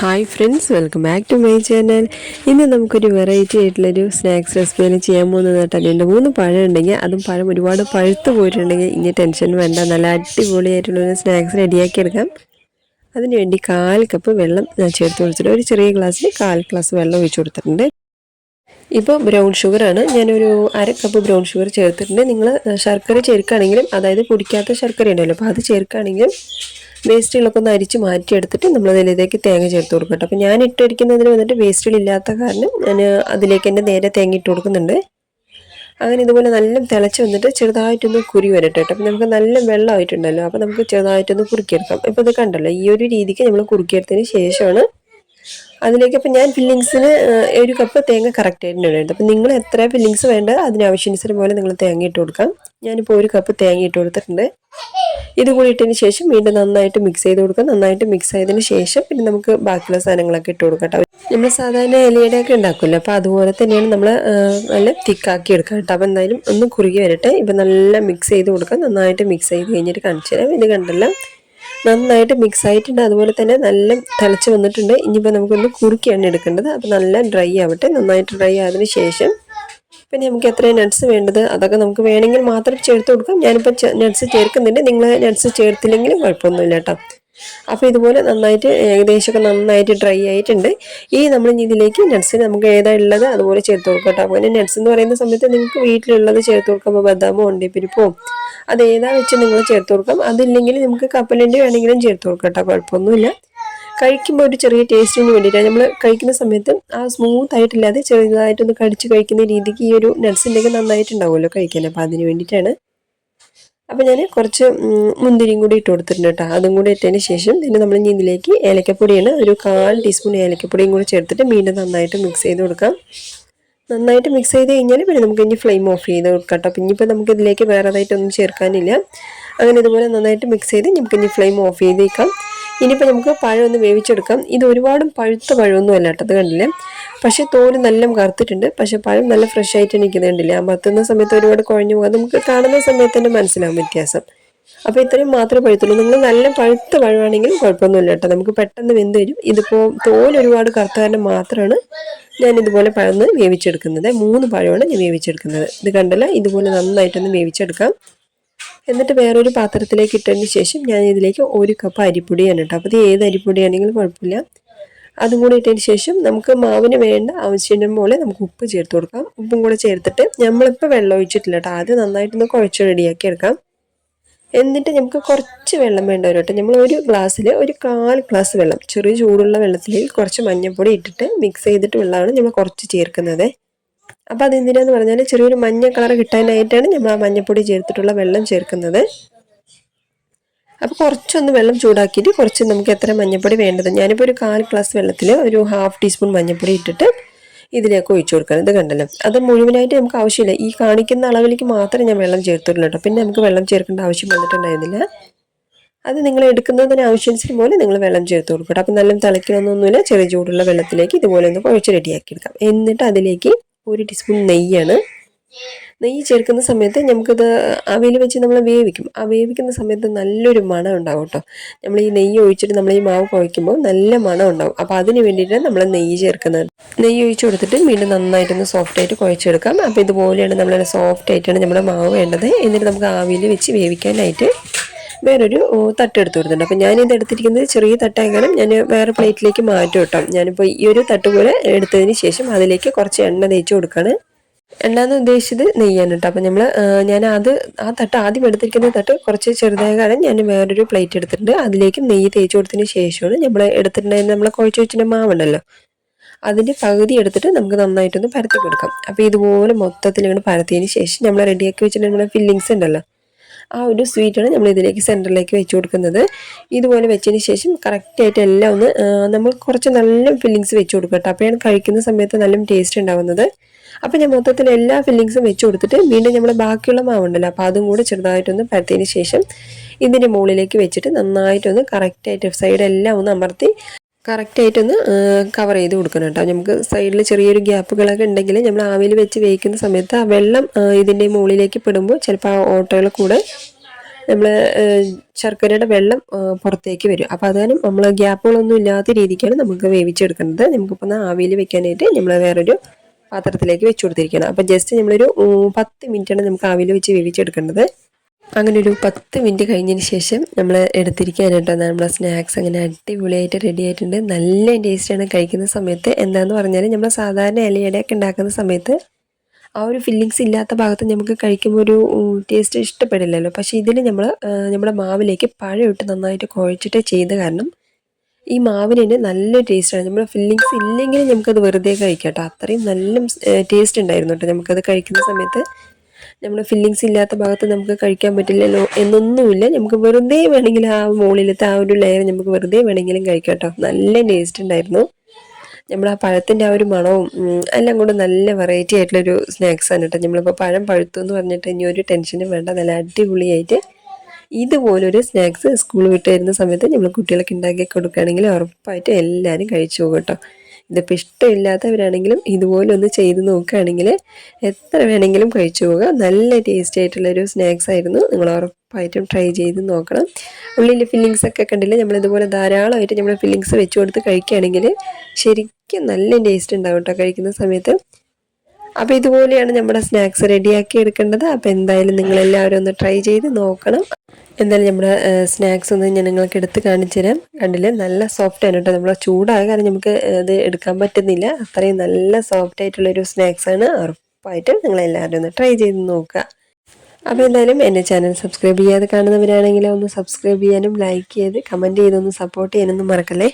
Hi friends, welcome back to my channel. ഇന്ന് നമുക്കൊരു variety ആയിട്ടുള്ളൊരു സ്നാക്സ് റെസിപ്പിയാണ് ചെയ്യാൻ പോകുന്നത് കേട്ടോ. 2-3 പഴം ഉണ്ടെങ്കിൽ, അതും പഴം ഒരുപാട് പഴുത്ത് പോയിട്ടുണ്ടെങ്കിൽ ഇനി ടെൻഷൻ വേണ്ട, നല്ല അടിപൊളിയായിട്ടുള്ളൊരു സ്നാക്സ് റെഡിയാക്കി എടുക്കാം. അതിനുവേണ്ടി 1/4 കപ്പ് വെള്ളം ഞാൻ ചേർത്ത് കൊടുത്തിട്ട്, ഒരു ചെറിയ ഗ്ലാസ്സിൽ 1/4 ഗ്ലാസ് വെള്ളം ഒഴിച്ച് കൊടുത്തിട്ടുണ്ട്. ഇപ്പോൾ ബ്രൗൺ ഷുഗറാണ്, ഞാനൊരു 1/2 കപ്പ് ബ്രൗൺ ഷുഗർ ചേർത്തിട്ടുണ്ട്. നിങ്ങൾ ശർക്കര ചേർക്കുകയാണെങ്കിലും, അതായത് പൊടിക്കാത്ത ശർക്കര ഉണ്ടല്ലോ, അപ്പോൾ അത് ചേർക്കുകയാണെങ്കിലും വേസ്റ്റുകളൊക്കെ ഒന്ന് അരിച്ച് മാറ്റിയെടുത്തിട്ട് നമ്മൾ അതിലേക്ക് തേങ്ങ ചേർത്ത് കൊടുക്കട്ടെ. അപ്പോൾ ഞാൻ ഇട്ടടിക്കുന്നതിന് വന്നിട്ട് വേസ്റ്റുകളില്ലാത്ത കാരണം ഞാൻ അതിലേക്ക് തന്നെ നേരെ തേങ്ങ ഇട്ട് കൊടുക്കുന്നുണ്ട്. അങ്ങനെ ഇതുപോലെ നല്ല തിളച്ച് വന്നിട്ട് ചെറുതായിട്ടൊന്ന് കുരി വരട്ടെ കേട്ടോ. അപ്പോൾ നമുക്ക് നല്ല വെള്ളമായിട്ടുണ്ടല്ലോ, അപ്പോൾ നമുക്ക് ചെറുതായിട്ടൊന്ന് കുറുക്കിയെടുക്കാം. ഇപ്പോൾ ഇത് കണ്ടല്ലോ, ഈ ഒരു രീതിക്ക് നമ്മൾ കുറുക്കിയെടുത്തതിന് ശേഷമാണ് അതിലേക്ക്. അപ്പോൾ ഞാൻ ഫില്ലിങ്സിന് 1 കപ്പ് തേങ്ങ കറക്റ്റായിട്ട് ഇടുന്നുണ്ട്. അപ്പോൾ നിങ്ങൾ എത്ര ഫില്ലിങ്സ് വേണ്ട അതിനാവശ്യാനുസരണം പോലെ നിങ്ങൾ തേങ്ങ ഇട്ട് കൊടുക്കാം. ഞാനിപ്പോൾ 1 കപ്പ് തേങ്ങ ഇട്ട് കൊടുത്തിട്ടുണ്ട്. ഇത് കൂടി ഇട്ടതിന് ശേഷം വീണ്ടും നന്നായിട്ട് മിക്സ് ചെയ്ത് കൊടുക്കാം. നന്നായിട്ട് മിക്സ് ആയതിന് ശേഷം പിന്നെ നമുക്ക് ബാക്കിയുള്ള സാധനങ്ങളൊക്കെ ഇട്ട് കൊടുക്കാം കേട്ടോ. നമ്മൾ സാധാരണ ഇലയുടെയൊക്കെ ഉണ്ടാക്കുമല്ലോ, അപ്പോൾ അതുപോലെ തന്നെയാണ് നമ്മൾ നല്ല തിക്കാക്കി എടുക്കുക കേട്ടോ. അപ്പോൾ എന്തായാലും ഒന്ന് കുറുകി വരട്ടെ. ഇപ്പം നല്ല മിക്സ് ചെയ്ത് കൊടുക്കാം. നന്നായിട്ട് മിക്സ് ചെയ്ത് കഴിഞ്ഞിട്ട് കാണിച്ചു തരാം. ഇത് കണ്ടല്ലോ, നന്നായിട്ട് മിക്സ് ആയിട്ടുണ്ട്. അതുപോലെ തന്നെ നല്ല തിളച്ച് വന്നിട്ടുണ്ട്. ഇനിയിപ്പോൾ നമുക്കൊന്ന് കുറുക്കിയാണ് എടുക്കേണ്ടത്. അപ്പോൾ നല്ല ഡ്രൈ ആവട്ടെ. നന്നായിട്ട് ഡ്രൈ ആയതിനു ശേഷം പിന്നെ നമുക്ക് എത്രയും നട്ട്സ് വേണ്ടത് അതൊക്കെ നമുക്ക് വേണമെങ്കിൽ മാത്രം ചേർത്ത് കൊടുക്കാം. ഞാനിപ്പോൾ നട്ട്സ് ചേർക്കുന്നുണ്ട്, നിങ്ങൾ നട്ട്സ് ചേർത്തില്ലെങ്കിലും കുഴപ്പമൊന്നുമില്ല കേട്ടോ. അപ്പോൾ ഇതുപോലെ നന്നായിട്ട് ഏകദേശമൊക്കെ നന്നായിട്ട് ഡ്രൈ ആയിട്ടുണ്ട്. നമ്മൾ ഇതിലേക്ക് നട്ട്സ് നമുക്ക് ഏതാ ഉള്ളത് അതുപോലെ ചേർത്ത് കൊടുക്കാം കേട്ടോ. അപ്പോൾ നട്ട്സ് എന്ന് പറയുന്ന സമയത്ത് നിങ്ങൾക്ക് വീട്ടിലുള്ളത് ചേർത്ത് കൊടുക്കാം. അപ്പോൾ ബദാമോ അണ്ടിപ്പരിപ്പോ അതേതാ വെച്ച് നിങ്ങൾ ചേർത്ത് കൊടുക്കാം. അതില്ലെങ്കിൽ നമുക്ക് കപ്പലണ്ടി വേണമെങ്കിലും ചേർത്ത് കൊടുക്കാം കേട്ടോ, കുഴപ്പമൊന്നുമില്ല. കഴിക്കുമ്പോൾ ഒരു ചെറിയ ടേസ്റ്റിന് വേണ്ടിയിട്ടാണ്. നമ്മൾ കഴിക്കുന്ന സമയത്ത് ആ സ്മൂത്ത് ആയിട്ടില്ലാതെ ചെറുതായിട്ടൊന്ന് കടിച്ച് കഴിക്കുന്ന രീതിക്ക് ഈ ഒരു നട്ട്സിൻ്റെയൊക്കെ നന്നായിട്ടുണ്ടാവുമല്ലോ കഴിക്കാൻ, അപ്പോൾ അതിന് വേണ്ടിയിട്ടാണ്. അപ്പോൾ ഞാൻ കുറച്ച് മുന്തിരിയും കൂടി ഇട്ട് കൊടുത്തിട്ടുണ്ട് കേട്ടോ. അതും കൂടി ഇട്ടതിന് ശേഷം പിന്നെ നമ്മൾ ഇതിലേക്ക് ഏലക്കപ്പൊടിയാണ്, ഒരു 1/4 ടീസ്പൂൺ ഏലക്കപ്പൊടിയും കൂടി ചേർത്തിട്ട് വീണ്ടും നന്നായിട്ട് മിക്സ് ചെയ്ത് കൊടുക്കാം. നന്നായിട്ട് മിക്സ് ചെയ്ത് കഴിഞ്ഞാൽ പിന്നെ നമുക്ക് ഇനി ഫ്ലെയിം ഓഫ് ചെയ്ത് കൊടുക്കാം കേട്ടോ. പിന്നെ ഇപ്പോൾ നമുക്ക് ഇതിലേക്ക് വേറേതായിട്ടൊന്നും ചേർക്കാനില്ല. അങ്ങനെ ഇതുപോലെ നന്നായിട്ട് മിക്സ് ചെയ്ത് നമുക്ക് ഇനി ഫ്ലെയിം ഓഫ് ചെയ്തേക്കാം. ഇനിയിപ്പോൾ നമുക്ക് പഴം ഒന്ന് വേവിച്ചെടുക്കാം. ഇത് ഒരുപാടും പഴുത്ത പഴമൊന്നും അല്ല കേട്ടോ, അത് കണ്ടില്ലേ. പക്ഷേ തോല് നല്ല കറുത്തിട്ടുണ്ട്, പക്ഷേ പഴം നല്ല ഫ്രഷ് ആയിട്ട് നിൽക്കുന്നത് കണ്ടില്ലേ. ആ പത്തുന്ന സമയത്ത് ഒരുപാട് കുഴഞ്ഞു പോകാം, നമുക്ക് കാണുന്ന സമയത്ത് തന്നെ മനസ്സിലാവും വ്യത്യാസം. അപ്പോൾ ഇത്രയും മാത്രമേ പഴുത്തുള്ളൂ. നിങ്ങൾ നല്ല പഴുത്ത പഴമാണെങ്കിൽ കുഴപ്പമൊന്നുമില്ല കേട്ടോ, നമുക്ക് പെട്ടെന്ന് വെന്ത് വരും. ഇതിപ്പോൾ തോല് ഒരുപാട് കറുത്ത കാരണം മാത്രമാണ് ഞാൻ ഇതുപോലെ പഴം വേവിച്ചെടുക്കുന്നത്. 3 പഴമാണ് ഞാൻ വേവിച്ചെടുക്കുന്നത്. ഇത് കണ്ടല്ലോ, ഇതുപോലെ നന്നായിട്ടൊന്ന് വേവിച്ചെടുക്കാം. എന്നിട്ട് വേറൊരു പാത്രത്തിലേക്ക് ഇട്ടതിന് ശേഷം ഞാൻ ഇതിലേക്ക് 1 കപ്പ് അരിപ്പൊടിയാണ് കേട്ടോ. അപ്പോൾ ഇത് ഏത് അരിപ്പൊടിയാണെങ്കിലും കുഴപ്പമില്ല. അതും കൂടി ഇട്ടതിന് ശേഷം നമുക്ക് മാവിന് വേണ്ട ആവശ്യം പോലെ നമുക്ക് ഉപ്പ് ചേർത്ത് കൊടുക്കാം. ഉപ്പും കൂടെ ചേർത്തിട്ട് നമ്മളിപ്പോൾ വെള്ളം ഒഴിച്ചിട്ടില്ല കേട്ടോ, അത് നന്നായിട്ടൊന്ന് കുഴച്ച് റെഡിയാക്കി എടുക്കാം. എന്നിട്ട് നമുക്ക് കുറച്ച് വെള്ളം വേണ്ട വരും കേട്ടോ. നമ്മൾ ഒരു ഗ്ലാസ്സിൽ ഒരു 1/4 ഗ്ലാസ് വെള്ളം, ചെറിയ ചൂടുള്ള വെള്ളത്തിൽ കുറച്ച് മഞ്ഞൾപ്പൊടി ഇട്ടിട്ട് മിക്സ് ചെയ്തിട്ട് വെള്ളമാണ് നമ്മൾ കുറച്ച് ചേർക്കുന്നത്. അപ്പോൾ അതെന്തിനാന്ന് പറഞ്ഞാൽ ചെറിയൊരു മഞ്ഞ കളർ കിട്ടാനായിട്ടാണ് നമ്മൾ ആ മഞ്ഞൾപ്പൊടി ചേർത്തിട്ടുള്ള വെള്ളം ചേർക്കുന്നത്. അപ്പോൾ കുറച്ചൊന്ന് വെള്ളം ചൂടാക്കിയിട്ട് കുറച്ച് നമുക്ക് എത്ര മഞ്ഞൾപ്പൊടി വേണ്ടത്, ഞാനിപ്പോൾ ഒരു 1/4 ഗ്ലാസ് വെള്ളത്തിൽ ഒരു 1/2 ടീസ്പൂൺ മഞ്ഞൾപ്പൊടി ഇട്ടിട്ട് ഇതിലേക്ക് ഒഴിച്ചു കൊടുക്കണം. ഇത് കണ്ടല്ലോ, അത് മുഴുവനായിട്ട് നമുക്ക് ആവശ്യമില്ല. ഈ കാണിക്കുന്ന അളവിലേക്ക് മാത്രമേ ഞാൻ വെള്ളം ചേർത്തുള്ളൂ കേട്ടോ. പിന്നെ നമുക്ക് വെള്ളം ചേർക്കേണ്ട ആവശ്യം വന്നിട്ടുണ്ടായിരുന്നില്ല. അത് നിങ്ങൾ എടുക്കുന്നതിന് ആവശ്യത്തിന് പോലെ നിങ്ങൾ വെള്ളം ചേർത്ത് കൊടുക്കട്ടെ. അപ്പോൾ നല്ല തിളയ്ക്കണമെന്നൊന്നുമില്ല, ചെറിയ ചൂടുള്ള വെള്ളത്തിലേക്ക് ഇതുപോലെ ഒന്ന് കുഴച്ച് റെഡിയാക്കി എടുക്കാം. എന്നിട്ട് അതിലേക്ക് 1 ടീസ്പൂൺ നെയ്യാണ്. നെയ്യ് ചേർക്കുന്ന സമയത്ത് നമുക്കിത് ആവിയിൽ വെച്ച് നമ്മൾ വേവിക്കും. ആ വേവിക്കുന്ന സമയത്ത് നല്ലൊരു മണം ഉണ്ടാവും കേട്ടോ. നമ്മൾ ഈ നെയ്യ് ഒഴിച്ചിട്ട് നമ്മൾ ഈ മാവ് കുഴയ്ക്കുമ്പോൾ നല്ല മണം ഉണ്ടാവും. അപ്പോൾ അതിന് വേണ്ടിയിട്ടാണ് നമ്മൾ നെയ്യ് ചേർക്കുന്നത്. നെയ്യ് ഒഴിച്ച് കൊടുത്തിട്ട് വീണ്ടും നന്നായിട്ടൊന്ന് സോഫ്റ്റായിട്ട് കുഴച്ചെടുക്കാം. അപ്പോൾ ഇതുപോലെയാണ് നമ്മൾ സോഫ്റ്റായിട്ടാണ് നമ്മുടെ മാവ് വേണ്ടത്. എന്നിട്ട് നമുക്ക് ആവിയിൽ വെച്ച് വേവിക്കാനായിട്ട് വേറൊരു തട്ടെടുത്ത് കൊടുത്തിട്ടുണ്ട്. അപ്പോൾ ഞാനിത് എടുത്തിരിക്കുന്നത് ചെറിയ തട്ടായ കാരണം ഞാൻ വേറെ പ്ലേറ്റിലേക്ക് മാറ്റും കേട്ടോ. ഞാനിപ്പോൾ ഈ ഒരു തട്ട് പോലെ എടുത്തതിന് ശേഷം അതിലേക്ക് കുറച്ച് എണ്ണ തേച്ച് കൊടുക്കുകയാണ്. എണ്ണ എന്ന് ഉദ്ദേശിച്ചത് നെയ്യാണ് കേട്ടോ. അപ്പോൾ ഞാൻ ആ തട്ട് ആദ്യം എടുത്തിരിക്കുന്ന തട്ട് കുറച്ച് ചെറുതായ കാരണം ഞാൻ വേറൊരു പ്ലേറ്റ് എടുത്തിട്ടുണ്ട്. അതിലേക്ക് നെയ്യ് തേച്ച് കൊടുത്തതിന് ശേഷമാണ് നമ്മൾ എടുത്തിട്ടുണ്ടായിരുന്ന നമ്മളെ കുഴച്ച് വെച്ചിട്ട് മാവുണ്ടല്ലോ, അതിൻ്റെ പകുതി എടുത്തിട്ട് നമുക്ക് നന്നായിട്ടൊന്ന് പരത്തി കൊടുക്കാം. അപ്പോൾ ഇതുപോലെ മൊത്തത്തിൽ ഇങ്ങനെ പരത്തിയതിന് ശേഷം നമ്മൾ റെഡിയാക്കി വെച്ചിട്ട് നമ്മുടെ ഫില്ലിങ്സ് ഉണ്ടല്ലോ, ആ ഒരു സ്വീറ്റാണ് നമ്മൾ ഇതിലേക്ക് സെൻറ്ററിലേക്ക് വെച്ച് കൊടുക്കുന്നത്. ഇതുപോലെ വെച്ചതിന് ശേഷം കറക്റ്റായിട്ട് എല്ലാം ഒന്ന് നമ്മൾ കുറച്ച് നല്ല ഫില്ലിങ്സ് വെച്ച് കൊടുക്കുക കേട്ടോ. അപ്പോഴാണ് കഴിക്കുന്ന സമയത്ത് നല്ല ടേസ്റ്റ് ഉണ്ടാകുന്നത്. അപ്പോൾ ഞാൻ മൊത്തത്തിൽ എല്ലാ ഫില്ലിങ്സും വെച്ച് കൊടുത്തിട്ട് വീണ്ടും നമ്മൾ ബാക്കിയുള്ള മാവുണ്ടല്ലോ, അപ്പോൾ അതും കൂടെ ചെറുതായിട്ടൊന്ന് പരത്തിയതിന് ശേഷം ഇതിൻ്റെ മുകളിലേക്ക് വെച്ചിട്ട് നന്നായിട്ടൊന്ന് കറക്റ്റായിട്ട് സൈഡെല്ലാം ഒന്ന് അമർത്തി കറക്റ്റായിട്ടൊന്ന് കവർ ചെയ്ത് കൊടുക്കണം കേട്ടോ. നമുക്ക് സൈഡിൽ ചെറിയൊരു ഗ്യാപ്പുകളൊക്കെ ഉണ്ടെങ്കിൽ നമ്മൾ ആവിയിൽ വെച്ച് വേവിക്കുന്ന സമയത്ത് ആ വെള്ളം ഇതിൻ്റെ മുകളിലേക്ക് പെടുമ്പോൾ ചിലപ്പോൾ ആ ഓട്ടകൾ കൂടെ നമ്മൾ ശർക്കരയുടെ വെള്ളം പുറത്തേക്ക് വരും. അപ്പോൾ അതാണ് നമ്മൾ ഗ്യാപ്പുകളൊന്നും ഇല്ലാത്ത രീതിക്കാണ് നമുക്ക് വേവിച്ചെടുക്കുന്നത്. നമുക്കിപ്പോൾ ആവിയിൽ വെക്കാനായിട്ട് നമ്മൾ വേറൊരു പാത്രത്തിലേക്ക് വെച്ച് കൊടുത്തിരിക്കണം. അപ്പോൾ ജസ്റ്റ് നമ്മളൊരു 10 മിനിറ്റാണ് നമുക്ക് ആവിയിൽ വെച്ച് വേവിച്ചെടുക്കേണ്ടത്. അങ്ങനെ ഒരു 10 മിനിറ്റ് കഴിഞ്ഞതിന് ശേഷം നമ്മൾ എടുത്തിരിക്കാനായിട്ടോ നമ്മുടെ സ്നാക്സ് അങ്ങനെ അടിപൊളിയായിട്ട് റെഡി ആയിട്ടുണ്ട്. നല്ല ടേസ്റ്റാണ് കഴിക്കുന്ന സമയത്ത്. എന്താണെന്ന് പറഞ്ഞാൽ നമ്മൾ സാധാരണ ഇലയടയൊക്കെ ഉണ്ടാക്കുന്ന സമയത്ത് ആ ഒരു ഫില്ലിങ്സ് ഇല്ലാത്ത ഭാഗത്ത് നമുക്ക് കഴിക്കുമ്പോൾ ഒരു ടേസ്റ്റ് ഇഷ്ടപ്പെടില്ലല്ലോ. പക്ഷേ ഇതിൽ നമ്മുടെ മാവിലേക്ക് പഴം ഇട്ട് നന്നായിട്ട് കുഴച്ചിട്ട് ചെയ്ത കാരണം ഈ മാവിന് തന്നെ നല്ല ടേസ്റ്റാണ്. നമ്മൾ ഫില്ലിങ്സ് ഇല്ലെങ്കിലും നമുക്കത് വെറുതെ കഴിക്കാം കേട്ടോ. അത്രയും നല്ല ടേസ്റ്റ് ഉണ്ടായിരുന്നു കേട്ടോ നമുക്കത് കഴിക്കുന്ന സമയത്ത്. നമ്മൾ ഫില്ലിങ്സ് ഇല്ലാത്ത ഭാഗത്ത് നമുക്ക് കഴിക്കാൻ പറ്റില്ലല്ലോ എന്നൊന്നുമില്ല. നമുക്ക് വെറുതെ വേണമെങ്കിൽ ആ മുകളിലത്തെ ആ ഒരു ലെയർ നമുക്ക് വെറുതെ വേണമെങ്കിലും കഴിക്കാം കേട്ടോ. നല്ല ടേസ്റ്റ് ഉണ്ടായിരുന്നു. നമ്മൾ ആ പഴത്തിൻ്റെ ആ ഒരു മണവും എല്ലാം കൂടെ നല്ല വെറൈറ്റി ആയിട്ടുള്ളൊരു സ്നാക്സാണ് കേട്ടോ. നമ്മളിപ്പോൾ പഴം പഴുത്തു എന്ന് പറഞ്ഞിട്ട് ഇനി ഒരു ടെൻഷനും വേണ്ട. നല്ല അടിപൊളിയായിട്ട് ഇതുപോലൊരു സ്നാക്സ് സ്കൂൾ വിട്ട് വരുന്ന സമയത്ത് നമ്മൾ കുട്ടികൾക്ക് ഉണ്ടാക്കി കൊടുക്കുകയാണെങ്കിൽ ഉറപ്പായിട്ടും എല്ലാവരും കഴിച്ചു പോകും കേട്ടോ. ഇതിപ്പോൾ ഇഷ്ടമില്ലാത്തവരാണെങ്കിലും ഇതുപോലെ ഒന്ന് ചെയ്ത് നോക്കുകയാണെങ്കിൽ എത്ര വേണമെങ്കിലും കഴിച്ചു പോകുക. നല്ല ടേസ്റ്റി ആയിട്ടുള്ളൊരു സ്നാക്സ് ആയിരുന്നു. നിങ്ങൾ ഉറപ്പായിട്ടും ട്രൈ ചെയ്ത് നോക്കണം. ഉള്ളിൽ ഫില്ലിങ്സ് ഒക്കെ കണ്ടില്ലേ, നമ്മളിതുപോലെ ധാരാളമായിട്ട് നമ്മൾ ഫില്ലിങ്സ് വെച്ച് കൊടുത്ത് കഴിക്കുകയാണെങ്കിൽ ശരിക്കും നല്ല ടേസ്റ്റ് ഉണ്ടാവും കേട്ടോ കഴിക്കുന്ന സമയത്ത്. അപ്പോൾ ഇതുപോലെയാണ് നമ്മുടെ സ്നാക്സ് റെഡിയാക്കി എടുക്കേണ്ടത്. അപ്പോൾ എന്തായാലും നിങ്ങളെല്ലാവരും ഒന്ന് ട്രൈ ചെയ്ത് നോക്കണം. എന്തായാലും നമ്മുടെ സ്നാക്സ് ഒന്ന് ഞാൻ നിങ്ങൾക്ക് എടുത്ത് കാണിച്ചു തരാം. കണ്ടില്ലേ, നല്ല സോഫ്റ്റ് ആണ് കേട്ടോ. നമ്മൾ ചൂടായ കാരണം നമുക്ക് ഇത് എടുക്കാൻ പറ്റുന്നില്ല. അത്രയും നല്ല സോഫ്റ്റ് ആയിട്ടുള്ളൊരു സ്നാക്സാണ്. ഉറപ്പായിട്ടും നിങ്ങളെല്ലാവരും ഒന്ന് ട്രൈ ചെയ്ത് നോക്കുക. അപ്പോൾ എന്തായാലും എൻ്റെ ചാനൽ സബ്സ്ക്രൈബ് ചെയ്യാതെ കാണുന്നവരാണെങ്കിൽ ഒന്ന് സബ്സ്ക്രൈബ് ചെയ്യാനും ലൈക്ക് ചെയ്ത് കമൻറ്റ് ചെയ്തൊന്ന് സപ്പോർട്ട് ചെയ്യാനൊന്നും മറക്കല്ലേ.